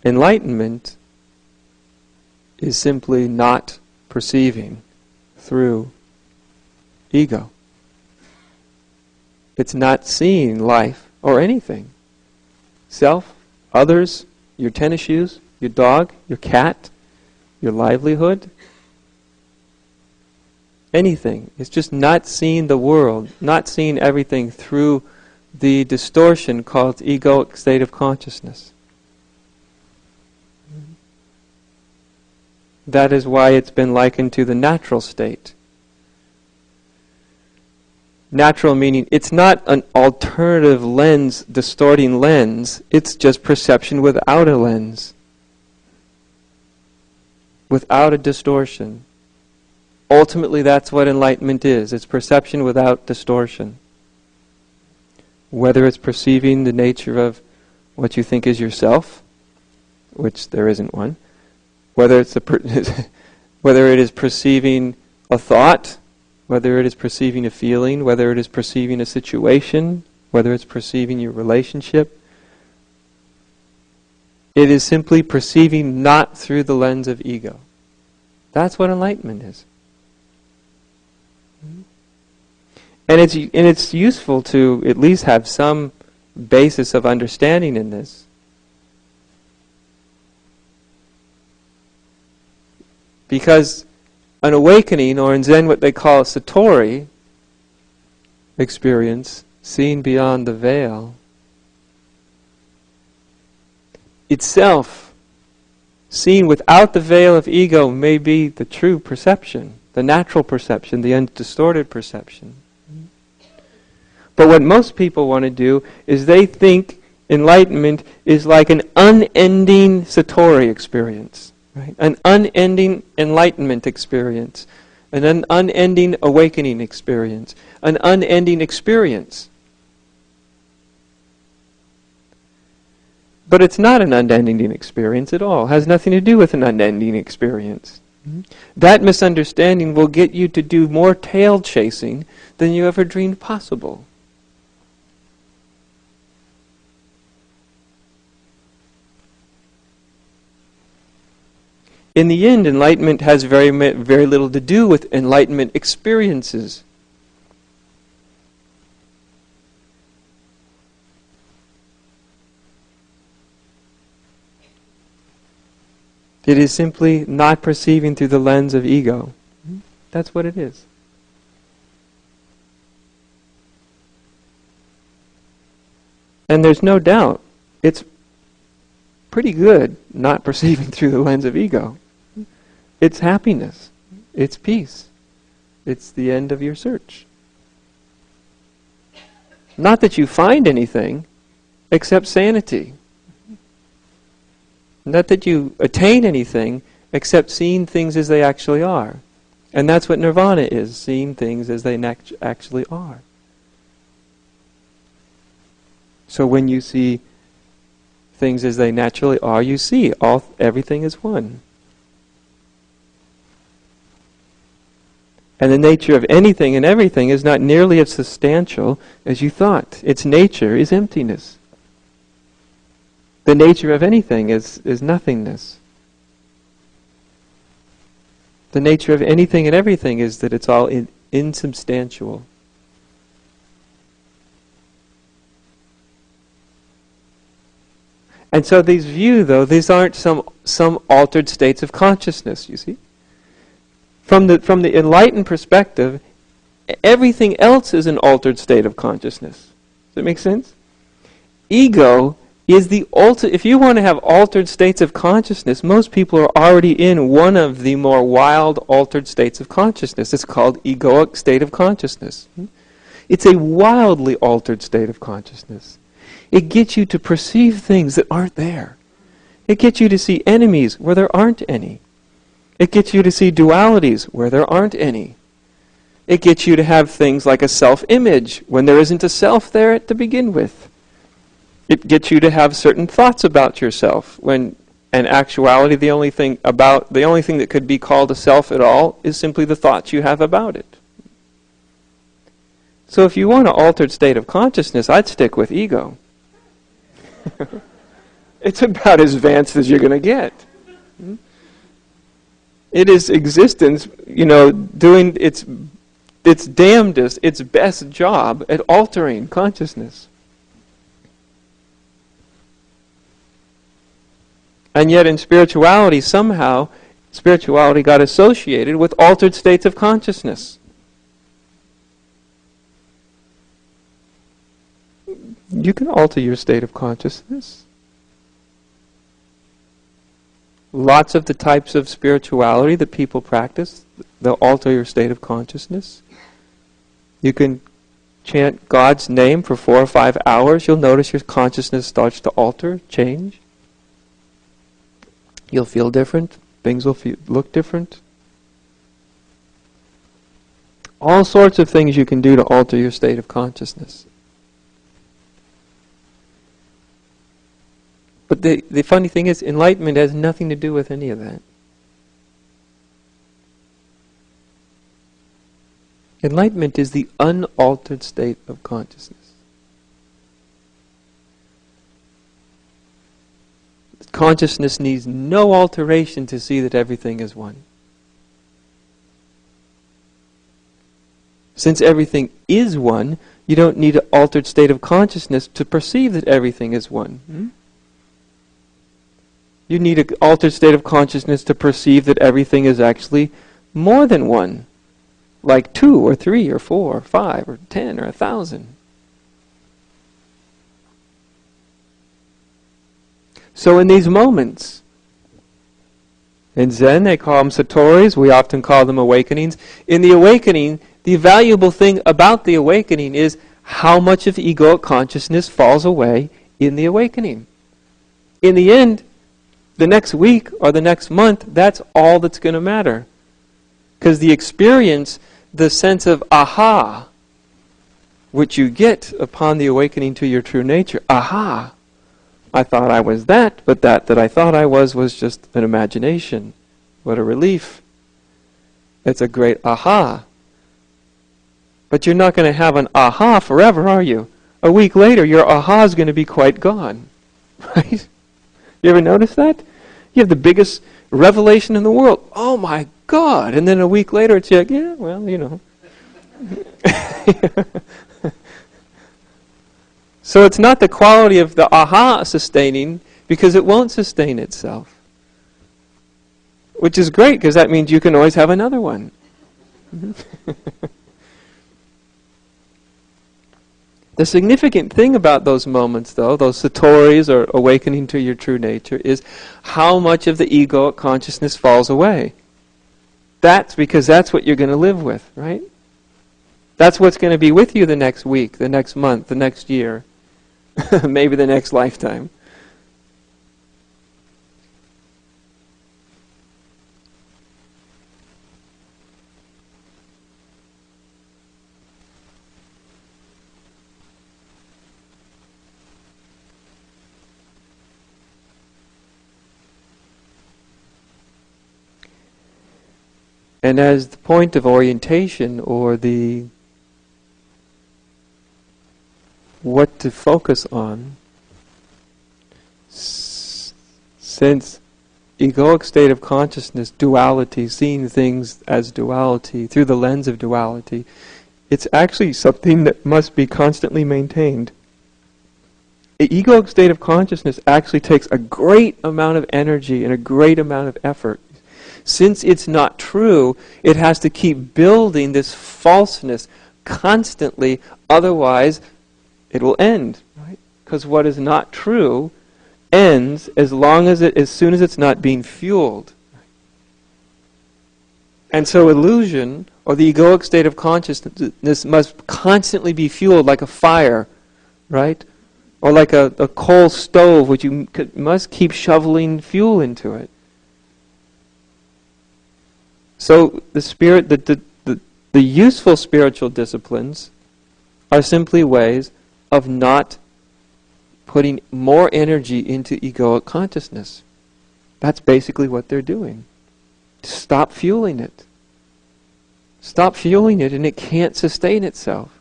Enlightenment is simply not perceiving through ego. It's not seeing life or anything. Self, others, your tennis shoes, your dog, your cat, your livelihood, anything. It's just not seeing the world, not seeing everything through the distortion called egoic state of consciousness. That is why it's been likened to the natural state. Natural meaning it's not an alternative lens, distorting lens, it's just perception without a lens. Without a distortion. Ultimately that's what enlightenment is. It's perception without distortion. Whether it's perceiving the nature of what you think is yourself, which there isn't one, whether it's whether it is perceiving a thought, whether it is perceiving a feeling, whether it is perceiving a situation, whether it's perceiving your relationship, it is simply perceiving not through the lens of ego. That's what enlightenment is. And it's useful to at least have some basis of understanding in this. Because an awakening, or in Zen what they call a satori experience, seeing beyond the veil, itself, seen without the veil of ego, may be the true perception, the natural perception, the undistorted perception. But what most people want to do is they think enlightenment is like an unending satori experience. Right? An unending enlightenment experience, an unending awakening experience, an unending experience. But it's not an unending experience at all. It has nothing to do with an unending experience. That misunderstanding will get you to do more tail chasing than you ever dreamed possible. In the end, enlightenment has very little to do with enlightenment experiences. It is simply not perceiving through the lens of ego. That's what it is. And there's no doubt, it's pretty good not perceiving through the lens of ego. It's happiness. It's peace. It's the end of your search. Not that you find anything except sanity. Not that you attain anything except seeing things as they actually are. And that's what nirvana is, seeing things as they actually are. So when you see things as they naturally are, you see everything is one. And the nature of anything and everything is not nearly as substantial as you thought. Its nature is emptiness. The nature of anything is nothingness. The nature of anything and everything is that it's all insubstantial. And so these aren't some altered states of consciousness, you see. From the enlightened perspective, everything else is an altered state of consciousness. Does that make sense? Ego is the if you want to have altered states of consciousness, most people are already in one of the more wild altered states of consciousness. It's called egoic state of consciousness. It's a wildly altered state of consciousness. It gets you to perceive things that aren't there. It gets you to see enemies where there aren't any. It gets you to see dualities where there aren't any. It gets you to have things like a self-image when there isn't a self there to begin with. It gets you to have certain thoughts about yourself when in actuality the only thing that could be called a self at all is simply the thoughts you have about it. So if you want an altered state of consciousness, I'd stick with ego. It's about as advanced as you're going to get. It is existence, doing its damnedest, its best job at altering consciousness. And yet in spirituality, somehow, spirituality got associated with altered states of consciousness. You can alter your state of consciousness. Lots of the types of spirituality that people practice, they'll alter your state of consciousness. You can chant God's name for 4 or 5 hours. You'll notice your consciousness starts to alter, change. You'll feel different. Things will look different. All sorts of things you can do to alter your state of consciousness. But the funny thing is, enlightenment has nothing to do with any of that. Enlightenment is the unaltered state of consciousness. Consciousness needs no alteration to see that everything is one. Since everything is one, you don't need an altered state of consciousness to perceive that everything is one. You need an altered state of consciousness to perceive that everything is actually more than one. Like 2 or 3 or 4 or 5 or 10 or 1,000. So in these moments, in Zen they call them satori's, we often call them awakenings. In the awakening, the valuable thing about the awakening is how much of egoic consciousness falls away in the awakening. In the end, the next week or the next month, that's all that's going to matter. Because the experience, the sense of aha, which you get upon the awakening to your true nature, aha, I thought I was that, but that I thought I was just an imagination. What a relief. It's a great aha. But you're not going to have an aha forever, are you? A week later, your aha is going to be quite gone. Right? You ever notice that? You have the biggest revelation in the world. Oh my God! And then a week later, it's like, yeah, well, So it's not the quality of the aha sustaining, because it won't sustain itself. Which is great, because that means you can always have another one. The significant thing about those moments, though, those satori's or awakening to your true nature, is how much of the egoic consciousness falls away. That's because that's what you're going to live with, right? That's what's going to be with you the next week, the next month, the next year, maybe the next lifetime. And as the point of orientation, or the what to focus on, since egoic state of consciousness, duality, seeing things as duality, through the lens of duality, it's actually something that must be constantly maintained. The egoic state of consciousness actually takes a great amount of energy and a great amount of effort. Since it's not true, it has to keep building this falseness constantly, otherwise it will end, right? Because what is not true ends as soon as it's not being fueled. And so illusion, or the egoic state of consciousness, must constantly be fueled like a fire, right? Or like a coal stove, which you must keep shoveling fuel into it. So the useful spiritual disciplines are simply ways of not putting more energy into egoic consciousness. That's basically what they're doing. Stop fueling it. Stop fueling it, and it can't sustain itself.